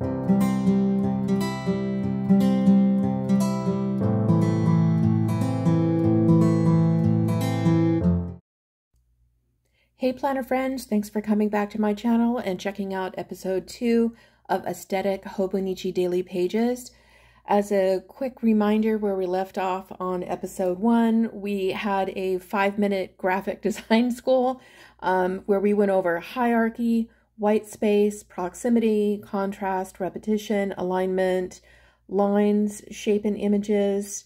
Hey planner friends, thanks for coming back to my channel and checking out episode 2 of Aesthetic Hobonichi Daily Pages. As a quick reminder where we left off on episode 1, we had a 5-minute graphic design school where we went over hierarchy, white space, proximity, contrast, repetition, alignment, lines, shape and images,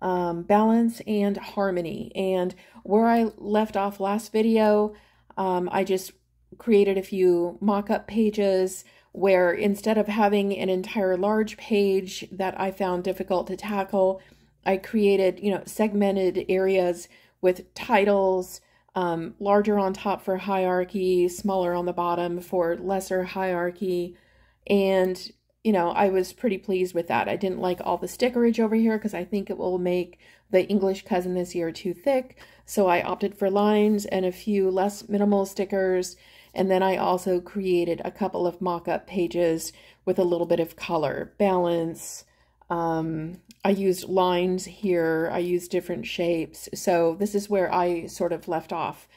balance, and harmony. And where I left off last video, I just created a few mock-up pages where instead of having an entire large page that I found difficult to tackle, I created, segmented areas with titles, larger on top for hierarchy, smaller on the bottom for lesser hierarchy. And, I was pretty pleased with that. I didn't like all the stickerage over here because I think it will make the English cousin this year too thick. So I opted for lines and a few less minimal stickers. And then I also created a couple of mock-up pages with a little bit of color balance. I used lines here. I used different shapes. So this is where I sort of left off.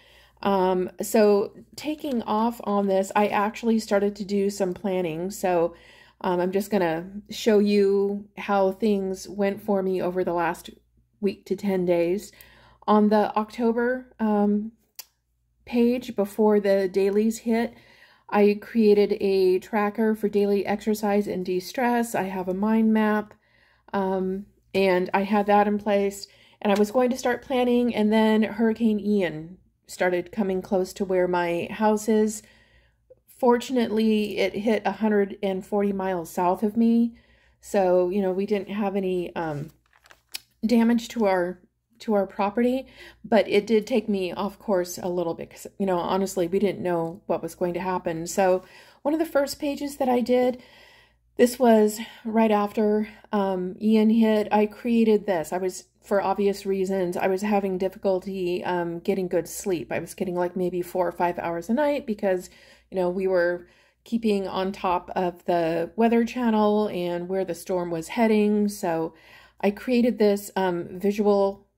So taking off on this, I actually started to do some planning. So I'm just going to show you how things went for me over the last week to 10 days. On the October page before the dailies hit, I created a tracker for daily exercise and de-stress. I have a mind map, and I had that in place. And I was going to start planning, and then Hurricane Ian started coming close to where my house is. Fortunately, it hit 140 miles south of me, so we didn't have any damage to our property, but it did take me off course a little bit because honestly we didn't know what was going to happen. So one of the first pages that I did, this was right after Ian hit, I created this. For obvious reasons, I was having difficulty getting good sleep. I was getting like maybe 4 or 5 hours a night because we were keeping on top of the Weather Channel and where the storm was heading. So I created this visual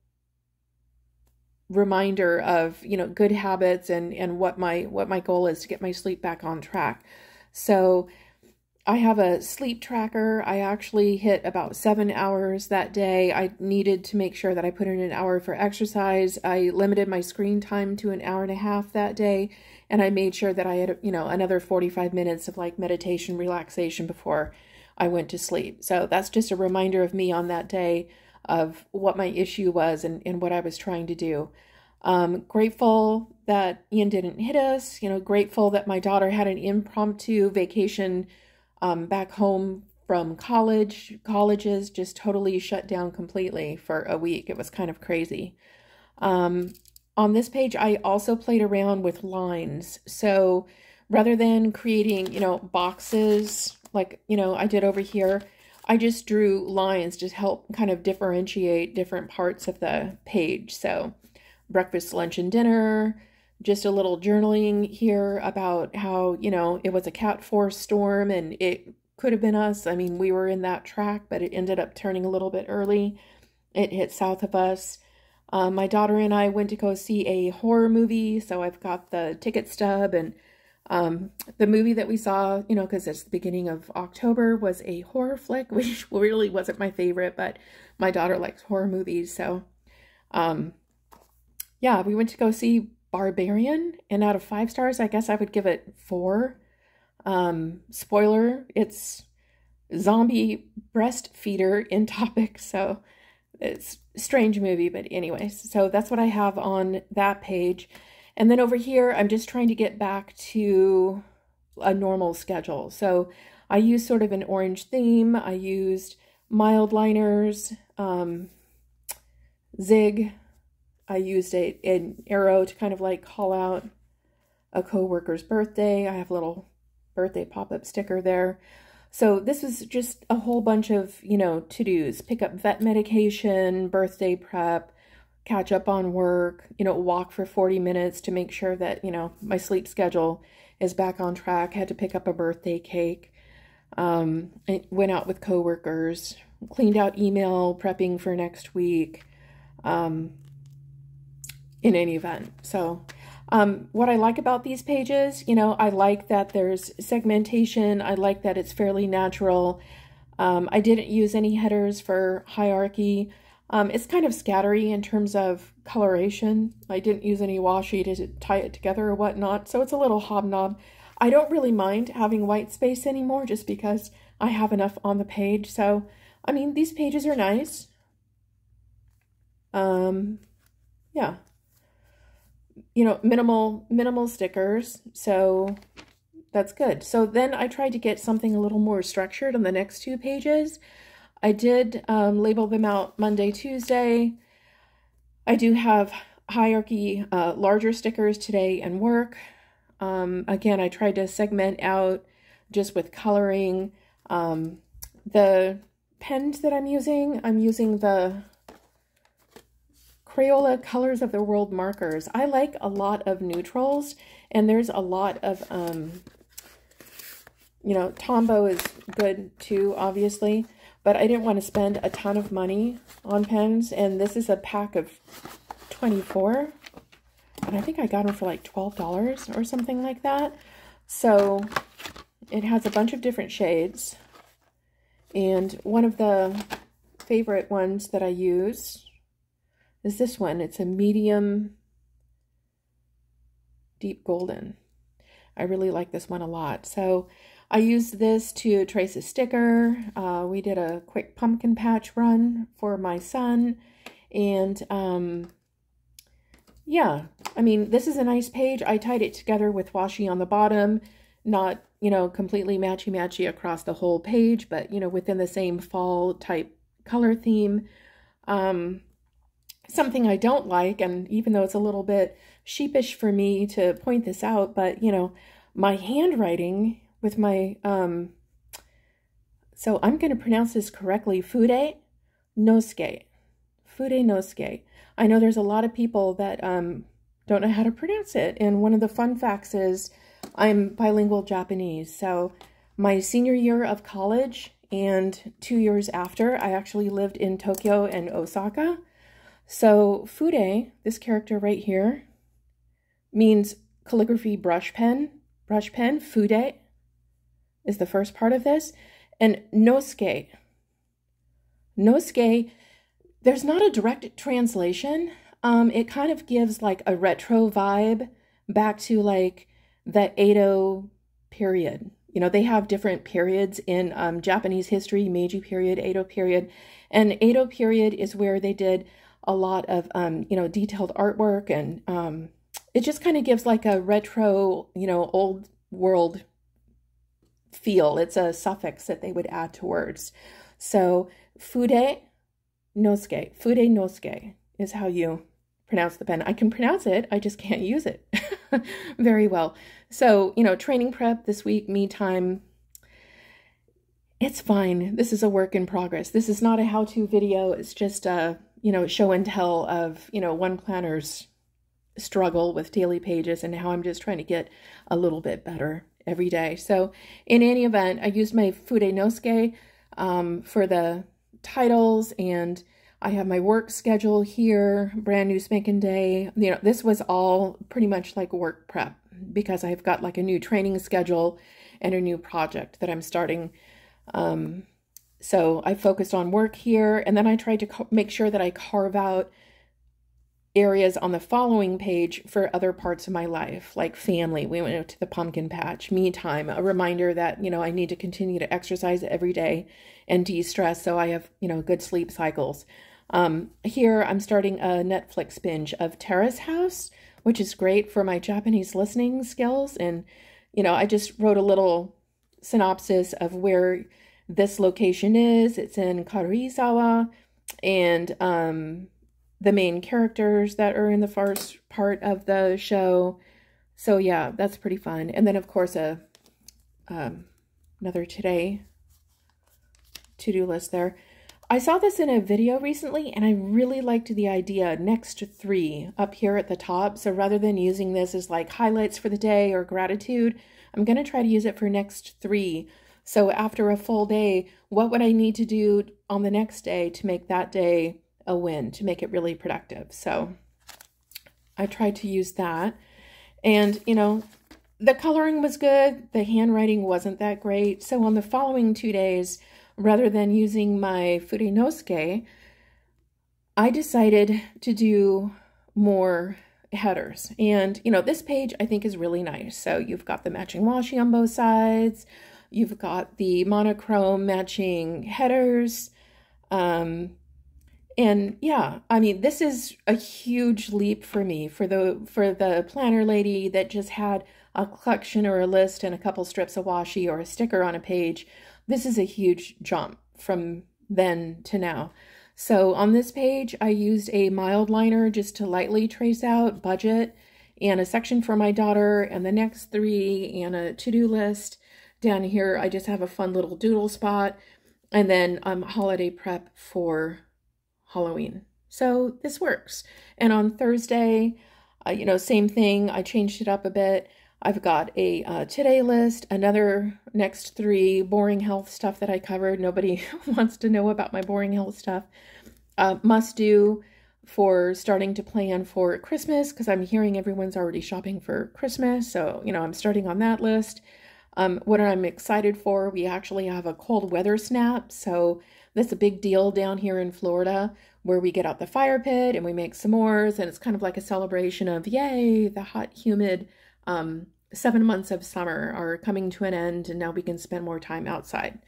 reminder of, good habits and what my goal is to get my sleep back on track. So I have a sleep tracker. I actually hit about 7 hours that day. I needed to make sure that I put in an hour for exercise. I limited my screen time to an hour and a half that day. And I made sure that I had, another 45 minutes of like meditation, relaxation before I went to sleep. So that's just a reminder of me on that day of what my issue was and what I was trying to do. Grateful that Ian didn't hit us, grateful that my daughter had an impromptu vacation back home from college. Colleges just totally shut down completely for a week. It was kind of crazy. On this page, I also played around with lines. So rather than creating, boxes like, I did over here, I just drew lines to help kind of differentiate different parts of the page. So breakfast, lunch, and dinner, just a little journaling here about how, it was a Cat 4 storm and it could have been us. I mean, we were in that track, but it ended up turning a little bit early. It hit south of us. My daughter and I went to go see a horror movie, so I've got the ticket stub, and the movie that we saw, because it's the beginning of October, was a horror flick, which really wasn't my favorite, but my daughter likes horror movies, so yeah, we went to go see Barbarian, and out of 5 stars, I guess I would give it 4. Spoiler, it's zombie breastfeeder in topic, so it's a strange movie, but anyways, so that's what I have on that page. And then over here, I'm just trying to get back to a normal schedule. So I used sort of an orange theme. I used mild liners, zig. I used an arrow to kind of like call out a coworker's birthday. I have a little birthday pop-up sticker there. So this was just a whole bunch of, to-dos. Pick up vet medication, birthday prep, catch up on work, walk for 40 minutes to make sure that, my sleep schedule is back on track. Had to pick up a birthday cake. I went out with coworkers, cleaned out email, prepping for next week, in any event. So what I like about these pages, I like that there's segmentation. I like that it's fairly natural. I didn't use any headers for hierarchy. It's kind of scattery in terms of coloration. I didn't use any washi to tie it together or whatnot, so it's a little hobnob. I don't really mind having white space anymore just because I have enough on the page. So, I mean, these pages are nice. Yeah. Minimal stickers, so that's good. So then I tried to get something a little more structured on the next two pages. I did label them out Monday, Tuesday. I do have hierarchy, larger stickers today and work. Again, I tried to segment out just with coloring. The pens that I'm using the Crayola Colors of the World markers. I like a lot of neutrals, and there's a lot of, Tombow is good too, obviously, but I didn't want to spend a ton of money on pens, and this is a pack of 24, and I think I got them for like $12 or something like that. So it has a bunch of different shades, and one of the favorite ones that I use is this one. It's a medium deep golden. I really like this one a lot. So I used this to trace a sticker. We did a quick pumpkin patch run for my son. And yeah, I mean, this is a nice page. I tied it together with washi on the bottom, not, completely matchy-matchy across the whole page, but, within the same fall type color theme. Something I don't like, and even though it's a little bit sheepish for me to point this out, but, my handwriting with my, so I'm going to pronounce this correctly, Fude Nosuke. Fude Nosuke. I know there's a lot of people that don't know how to pronounce it, and one of the fun facts is I'm bilingual Japanese, so my senior year of college and 2 years after, I actually lived in Tokyo and Osaka. So Fude, this character right here, means calligraphy brush pen. Brush pen, Fude, is the first part of this. And Nosuke. Nosuke, there's not a direct translation. It kind of gives like a retro vibe back to like the Edo period. They have different periods in Japanese history, Meiji period, Edo period. And Edo period is where they did a lot of, detailed artwork, and it just kind of gives like a retro, old world feel. It's a suffix that they would add to words. So Fude Nosuke is how you pronounce the pen. I can pronounce it, I just can't use it very well. So, training prep this week, me time. It's fine. This is a work in progress. This is not a how-to video. It's just a, show and tell of, one planner's struggle with daily pages and how I'm just trying to get a little bit better every day. So in any event, I used my Fude Nosuke for the titles, and I have my work schedule here, brand new spanking day. This was all pretty much like work prep because I've got like a new training schedule and a new project that I'm starting. So I focused on work here, and then I tried to make sure that I carve out areas on the following page for other parts of my life, like family. We went to the pumpkin patch, me time, a reminder that, I need to continue to exercise every day and de-stress so I have, good sleep cycles. Here I'm starting a Netflix binge of Terrace House, which is great for my Japanese listening skills. And, I just wrote a little synopsis of where this location is. It's in Karuizawa, and the main characters that are in the first part of the show. So yeah, that's pretty fun. And then of course another today to-do list there. I saw this in a video recently, and I really liked the idea, next 3 up here at the top. So rather than using this as like highlights for the day or gratitude, I'm going to try to use it for next 3. So after a full day, what would I need to do on the next day to make that day a win, to make it really productive? So I tried to use that. And, you know, the coloring was good. The handwriting wasn't that great. So on the following 2 days, rather than using my Furinosuke, I decided to do more headers. And, you know, this page I think is really nice. So you've got the matching washi on both sides. You've got the monochrome matching headers. And yeah, I mean, this is a huge leap for me, for the planner lady that just had a collection or a list and a couple strips of washi or a sticker on a page. This is a huge jump from then to now. So on this page, I used a mild liner just to lightly trace out budget and a section for my daughter and the next 3 and a to-do list. Down here, I just have a fun little doodle spot, and then holiday prep for Halloween. So this works. And on Thursday, you know, same thing. I changed it up a bit. I've got a today list, another next 3 boring health stuff that I covered. Nobody wants to know about my boring health stuff. Must do for starting to plan for Christmas, because I'm hearing everyone's already shopping for Christmas. So, you know, I'm starting on that list. What I'm excited for, we actually have a cold weather snap. So that's a big deal down here in Florida, where we get out the fire pit and we make s'mores, and it's kind of like a celebration of, yay, the hot, humid 7 months of summer are coming to an end, and now we can spend more time outside.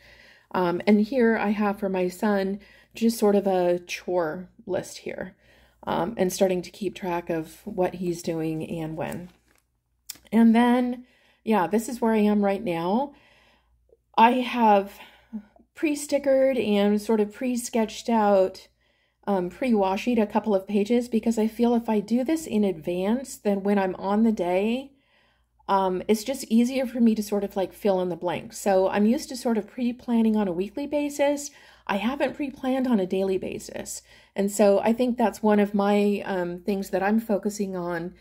And here I have for my son just sort of a chore list here, and starting to keep track of what he's doing and when. And then, yeah, this is where I am right now. I have pre-stickered and sort of pre-sketched out, pre-washied a couple of pages, because I feel if I do this in advance, then when I'm on the day, it's just easier for me to sort of like fill in the blanks. So I'm used to sort of pre-planning on a weekly basis. I haven't pre-planned on a daily basis. And so I think that's one of my things that I'm focusing on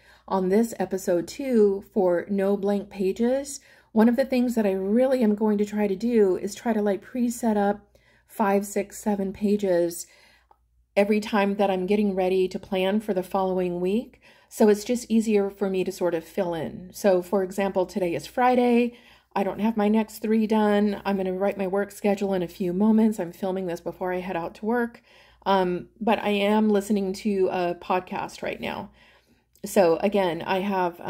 this episode too, for no blank pages. One of the things that I really am going to try to do is try to like pre-set up 5, 6, 7 pages every time that I'm getting ready to plan for the following week. So it's just easier for me to sort of fill in. So for example, today is Friday. I don't have my next 3 done. I'm going to write my work schedule in a few moments. I'm filming this before I head out to work. But I am listening to a podcast right now. So again, I have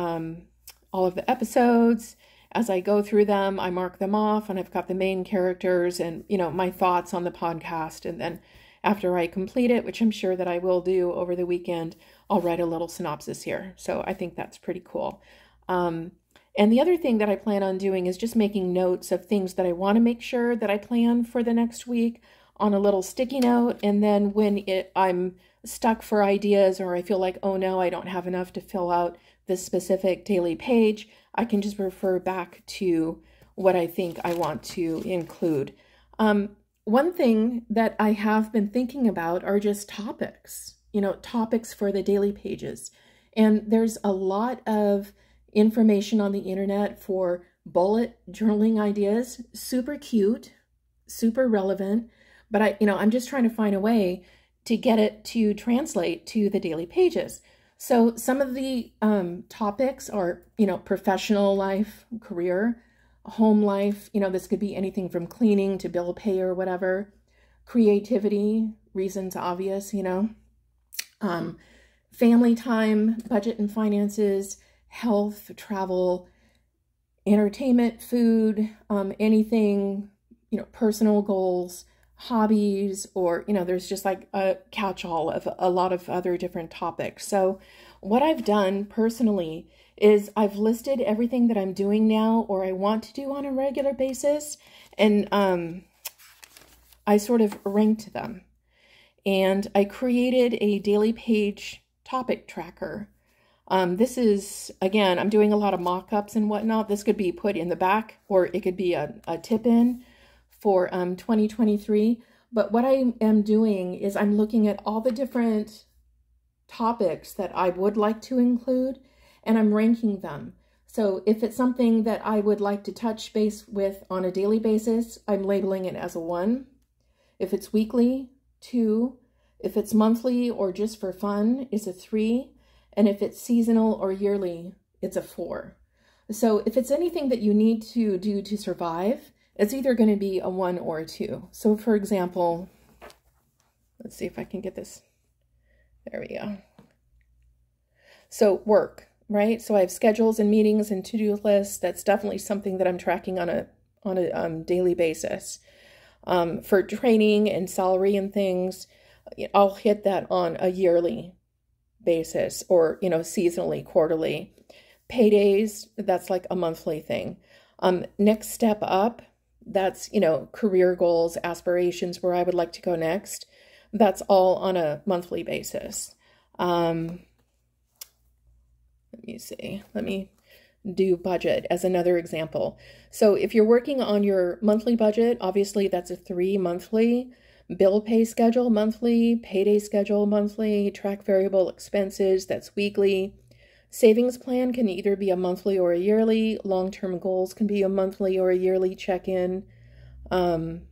all of the episodes. As I go through them, I mark them off, and I've got the main characters and, you know, my thoughts on the podcast. And then after I complete it, which I'm sure that I will do over the weekend, I'll write a little synopsis here. So I think that's pretty cool. And the other thing that I plan on doing is just making notes of things that I want to make sure that I plan for the next week on a little sticky note. And then when I'm stuck for ideas, or I feel like, oh no, I don't have enough to fill out this specific daily page, I can just refer back to what I think I want to include. One thing that I have been thinking about are just topics, you know, topics for the daily pages. And there's a lot of information on the internet for bullet journaling ideas, super cute, super relevant, but I'm just trying to find a way to get it to translate to the daily pages. So some of the topics are, you know, professional life, career, home life. You know, this could be anything from cleaning to bill pay or whatever. Creativity, reasons obvious, you know. Family time, budget and finances, health, travel, entertainment, food, anything, you know, personal goals, hobbies, or, you know, there's just like a catch-all of a lot of other different topics. So what I've done personally is I've listed everything that I'm doing now or I want to do on a regular basis, and I sort of ranked them. And I created a daily page topic tracker. This is, again, I'm doing a lot of mock-ups and whatnot. This could be put in the back, or it could be a tip-in for 2023. But what I am doing is I'm looking at all the different topics that I would like to include, and I'm ranking them. So if it's something that I would like to touch base with on a daily basis, I'm labeling it as a 1. If it's weekly, 2. If it's monthly or just for fun, it's a 3. And if it's seasonal or yearly, it's a 4. So if it's anything that you need to do to survive, it's either going to be a 1 or a 2. So for example, let's see if I can get this. There we go. So work, right? So I have schedules and meetings and to-do lists. That's definitely something that I'm tracking on a daily basis. For training and salary and things, I'll hit that on a yearly basis, or, seasonally, quarterly. Paydays, that's like a monthly thing. Next step up, that's, career goals, aspirations, where I would like to go next. That's all on a monthly basis. Let me see. Let me do budget as another example. So if you're working on your monthly budget, obviously that's a 3 monthly. Bill pay schedule monthly, payday schedule monthly, track variable expenses, that's weekly. Savings plan can either be a monthly or a yearly. Long-term goals can be a monthly or a yearly check-in. No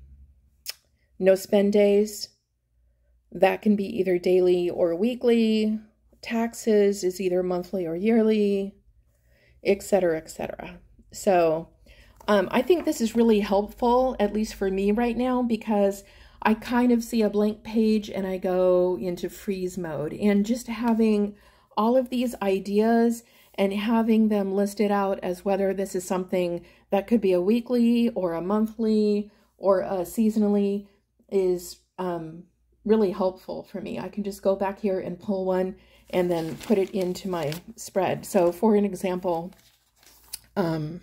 spend days, that can be either daily or weekly. Taxes is either monthly or yearly, etc., etc. So I think this is really helpful, at least for me right now, because I kind of see a blank page and I go into freeze mode. And just having all of these ideas and having them listed out as whether this is something that could be a weekly or a monthly or a seasonally is really helpful for me. I can just go back here and pull one and then put it into my spread. So for an example, I'll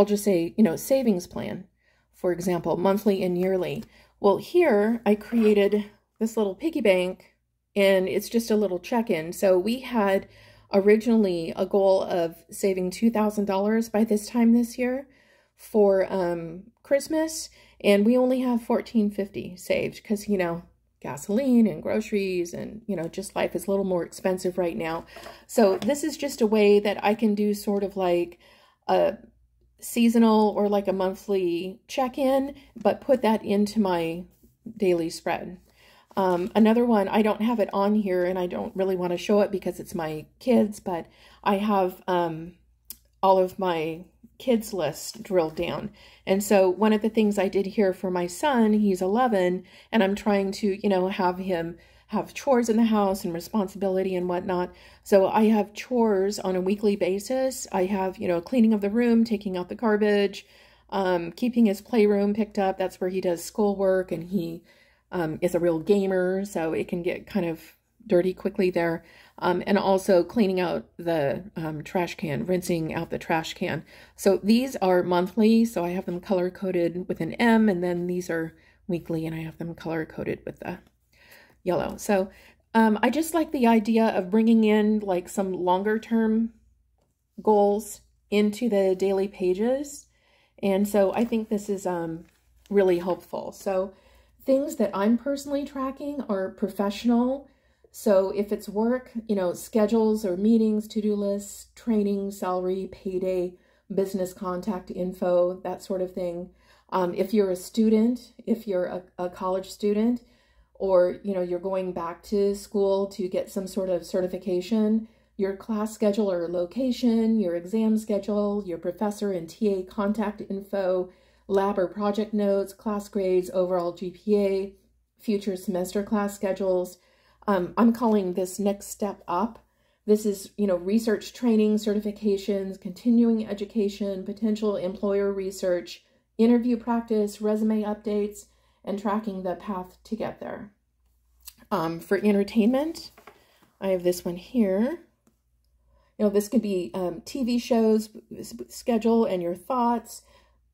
just say, savings plan, for example, monthly and yearly. Well, here I created this little piggy bank, and it's just a little check-in. So we had originally a goal of saving $2,000 by this time this year for Christmas, and we only have $1,450 saved because, gasoline and groceries and, just life is a little more expensive right now. So this is just a way that I can do sort of like a seasonal or like a monthly check-in, but put that into my daily spread. Another one, I don't have it on here and I don't really want to show it because it's my kids, but I have all of my kids list drilled down. And so one of the things I did here for my son, he's 11, and I'm trying to, have him have chores in the house and responsibility and whatnot. So I have chores on a weekly basis. I have, cleaning of the room, taking out the garbage, keeping his playroom picked up. That's where he does schoolwork, and he is a real gamer, so it can get kind of dirty quickly there. And also cleaning out the trash can, rinsing out the trash can. So these are monthly, so I have them color-coded with an M, and then these are weekly, and I have them color-coded with the yellow. So I just like the idea of bringing in like some longer term goals into the daily pages. And so I think this is really helpful. So things that I'm personally tracking are professional. So if it's work, schedules or meetings, to-do lists, training, salary, payday, business contact info, that sort of thing. If you're a student, if you're a college student, or, you're going back to school to get some sort of certification, your class schedule or location, your exam schedule, your professor and TA contact info, lab or project notes, class grades, overall GPA, future semester class schedules. I'm calling this next step up. This is, research training, certifications, continuing education, potential employer research, interview practice, resume updates, and tracking the path to get there. For entertainment, I have this one here. This could be TV shows, schedule and your thoughts.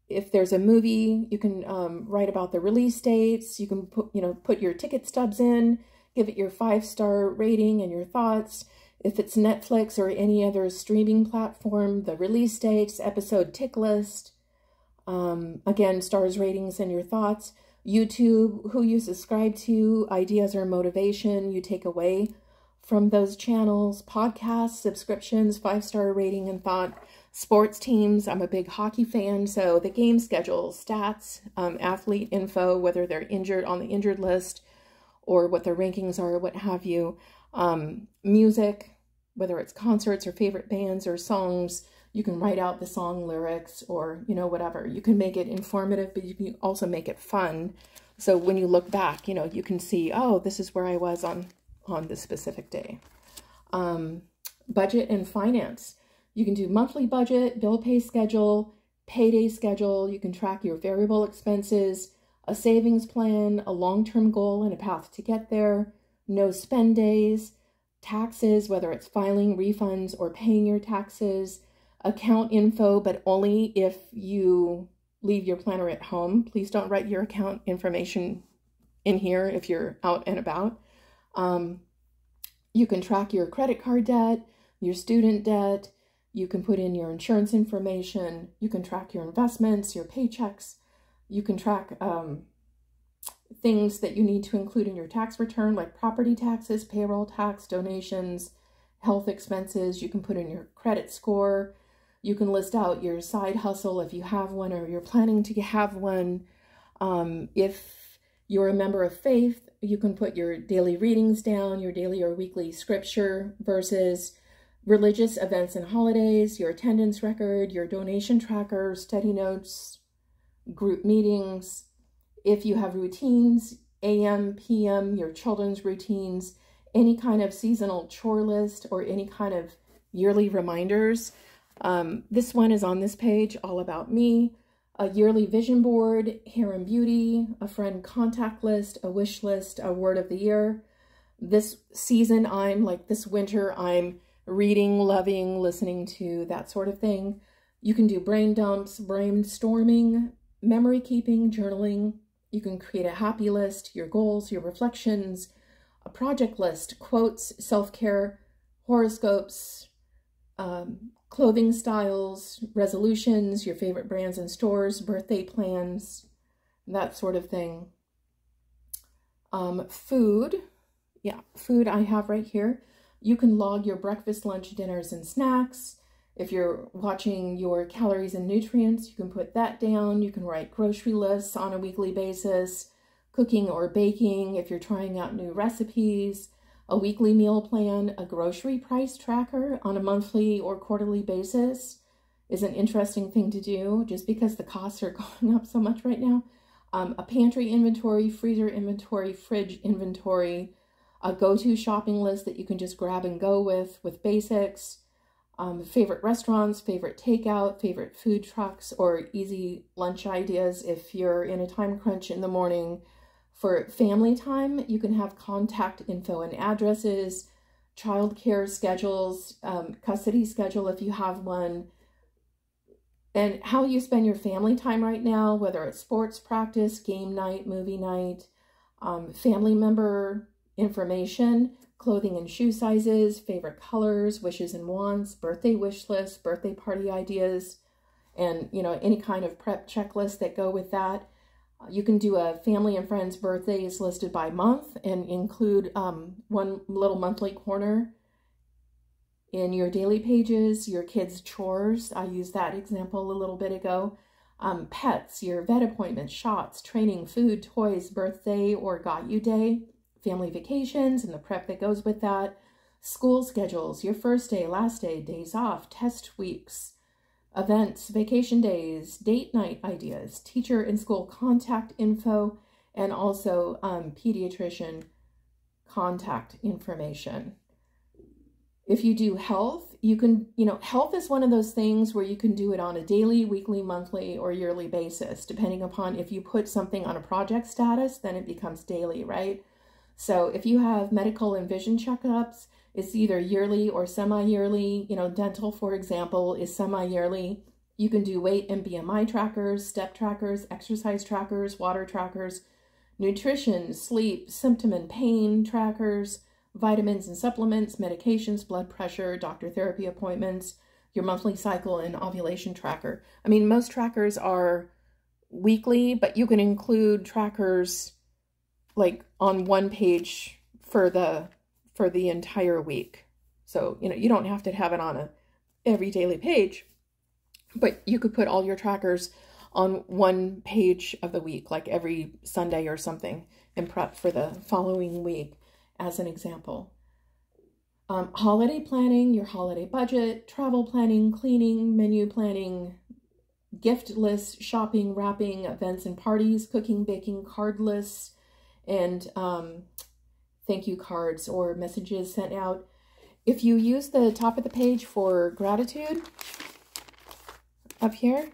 If there's a movie, you can write about the release dates. You can put your ticket stubs in, give it your 5-star rating and your thoughts. If it's Netflix or any other streaming platform, the release dates, episode tick list. Again, stars, ratings, and your thoughts. YouTube, who you subscribe to, ideas or motivation you take away from those channels: podcasts, subscriptions, 5-star rating and thought, sports teams. I'm a big hockey fan, so the game schedule, stats, athlete info, whether they're injured on the injured list or what their rankings are, what have you. Music, whether it's concerts or favorite bands or songs. You can write out the song lyrics or, you know, whatever. You can make it informative, but you can also make it fun. So when you look back, you know, you can see, oh, this is where I was on this specific day. Budget and finance. You can do monthly budget, bill pay schedule, payday schedule. You can track your variable expenses, a savings plan, a long-term goal and a path to get there, no spend days, taxes, whether it's filing refunds or paying your taxes, account info, but only if you leave your planner at home. Please don't write your account information in here if you're out and about. You can track your credit card debt, your student debt. You can put in your insurance information. You can track your investments, your paychecks. You can track things that you need to include in your tax return, like property taxes, payroll tax, donations, health expenses. You can put in your credit score. You can list out your side hustle if you have one or you're planning to have one. If you're a member of faith, you can put your daily readings down, your daily or weekly scripture verses, religious events and holidays, your attendance record, your donation tracker, study notes, group meetings. If you have routines, AM, PM, your children's routines, any kind of seasonal chore list or any kind of yearly reminders. This one is on this page, all about me, a yearly vision board, hair and beauty, a friend contact list, a wish list, a word of the year. This season, this winter, I'm reading, loving, listening to, that sort of thing. You can do brain dumps, brainstorming, memory keeping, journaling. You can create a happy list, your goals, your reflections, a project list, quotes, self-care, horoscopes, clothing styles, resolutions, your favorite brands and stores, birthday plans, that sort of thing. Food. Yeah, food I have right here. You can log your breakfast, lunch, dinners, and snacks. If you're watching your calories and nutrients, you can put that down. You can write grocery lists on a weekly basis, cooking or baking if you're trying out new recipes, a weekly meal plan, a grocery price tracker on a monthly or quarterly basis is an interesting thing to do just because the costs are going up so much right now. A pantry inventory, freezer inventory, fridge inventory, a go-to shopping list that you can just grab and go with basics, favorite restaurants, favorite takeout, favorite food trucks, or easy lunch ideas if you're in a time crunch in the morning. For family time, you can have contact info and addresses, childcare schedules, custody schedule if you have one, and how you spend your family time right now, whether it's sports practice, game night, movie night, family member information, clothing and shoe sizes, favorite colors, wishes and wants, birthday wish lists, birthday party ideas, and, you know, any kind of prep checklist that go with that. You can do a family and friends birthdays listed by month and include one little monthly corner in your daily pages, your kids' chores. I used that example a little bit ago. Pets, your vet appointments, shots, training, food, toys, birthday or got you day, family vacations and the prep that goes with that, school schedules, your first day, last day, days off, test weeks, events, vacation days, date night ideas, teacher and school contact info, and also pediatrician contact information. If you do health, you can, health is one of those things where you can do it on a daily, weekly, monthly, or yearly basis, depending upon if you put something on a project status, then it becomes daily, right? So if you have medical and vision checkups, it's either yearly or semi-yearly. Dental, for example, is semi-yearly. You can do weight and BMI trackers, step trackers, exercise trackers, water trackers, nutrition, sleep, symptom and pain trackers, vitamins and supplements, medications, blood pressure, doctor therapy appointments, your monthly cycle and ovulation tracker. I mean, most trackers are weekly, but you can include trackers like on one page for the for the entire week. So, you don't have to have it on every daily page, but you could put all your trackers on one page of the week, like every Sunday or something, and prep for the following week as an example. Holiday planning, your holiday budget, travel planning, cleaning, menu planning, gift lists, shopping, wrapping, events and parties, cooking, baking, card lists, and thank you cards or messages sent out. If you use the top of the page for gratitude up here,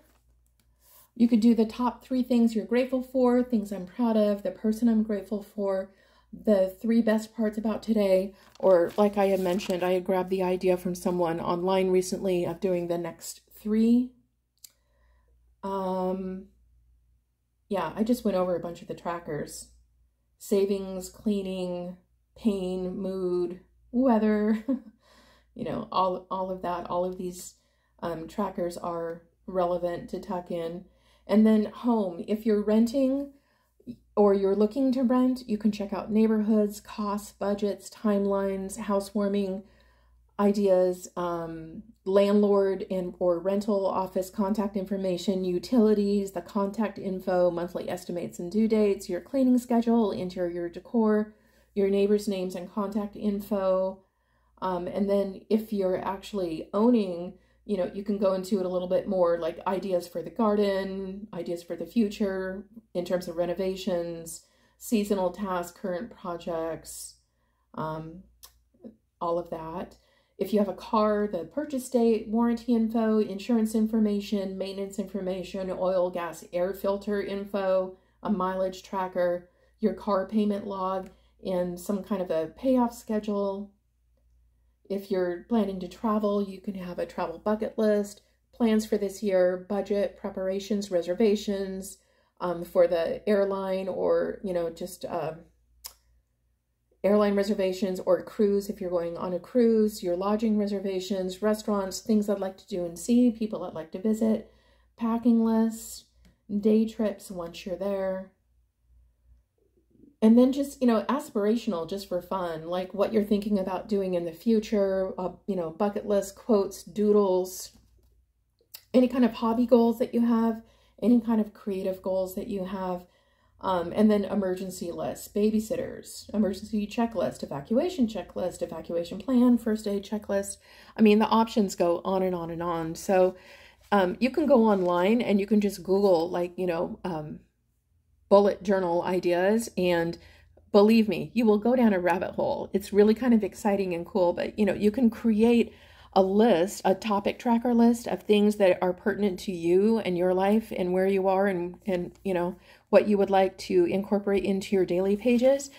you could do the top 3 things you're grateful for, things I'm proud of, the person I'm grateful for, the 3 best parts about today, or like I had mentioned, I had grabbed the idea from someone online recently of doing the next 3. Yeah, I just went over a bunch of the trackers. Savings, cleaning, pain, mood, weather, all of that. All of these trackers are relevant to tuck in. And then home, if you're renting or you're looking to rent, you can check out neighborhoods, costs, budgets, timelines, housewarming ideas, landlord and or rental office contact information, utilities, the contact info, monthly estimates and due dates, your cleaning schedule, interior decor, your neighbors' names and contact info. And then if you're actually owning, you can go into it a little bit more, like ideas for the garden, ideas for the future in terms of renovations, seasonal tasks, current projects, all of that. If you have a car, the purchase date, warranty info, insurance information, maintenance information, oil, gas, air filter info, a mileage tracker, your car payment log, and some kind of a payoff schedule. If you're planning to travel, you can have a travel bucket list, plans for this year, budget, preparations, reservations for the airline, or, just airline reservations or cruise if you're going on a cruise, your lodging reservations, restaurants, things I'd like to do and see, people I'd like to visit, packing lists, day trips once you're there. And then just, aspirational, just for fun, like what you're thinking about doing in the future, bucket list, quotes, doodles, any kind of hobby goals that you have, any kind of creative goals that you have. And then emergency lists, babysitters, emergency checklist, evacuation plan, first aid checklist. I mean, the options go on and on and on. So you can go online and you can just Google, bullet journal ideas, and believe me, you will go down a rabbit hole. It's really kind of exciting and cool, but you can create a list, a topic tracker list of things that are pertinent to you and your life and where you are and what you would like to incorporate into your daily pages.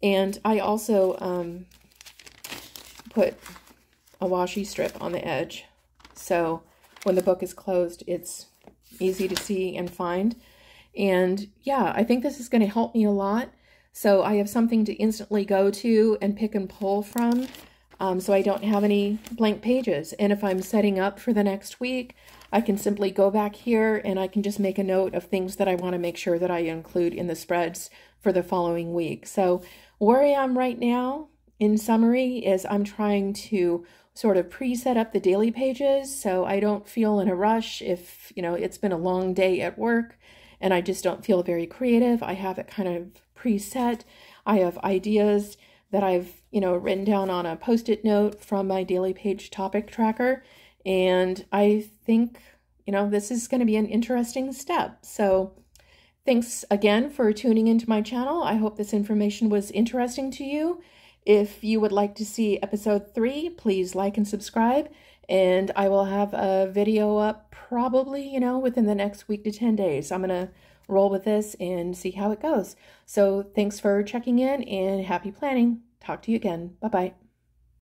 And I also put a washi strip on the edge, so when the book is closed, it's easy to see and find. And yeah, I think this is going to help me a lot. So I have something to instantly go to and pick and pull from, so I don't have any blank pages. And if I'm setting up for the next week, I can simply go back here and I can just make a note of things that I want to make sure that I include in the spreads for the following week. So where I am right now, in summary, is I'm trying to sort of pre-set up the daily pages so I don't feel in a rush if, it's been a long day at work and I just don't feel very creative. I have it kind of preset. I have ideas that I've, written down on a Post-it note from my daily page topic tracker. And I think, this is going to be an interesting step. So thanks again for tuning into my channel. I hope this information was interesting to you. If you would like to see episode 3, please like and subscribe. And I will have a video up probably, within the next week to 10 days. I'm going to roll with this and see how it goes. So thanks for checking in and happy planning. Talk to you again. Bye-bye.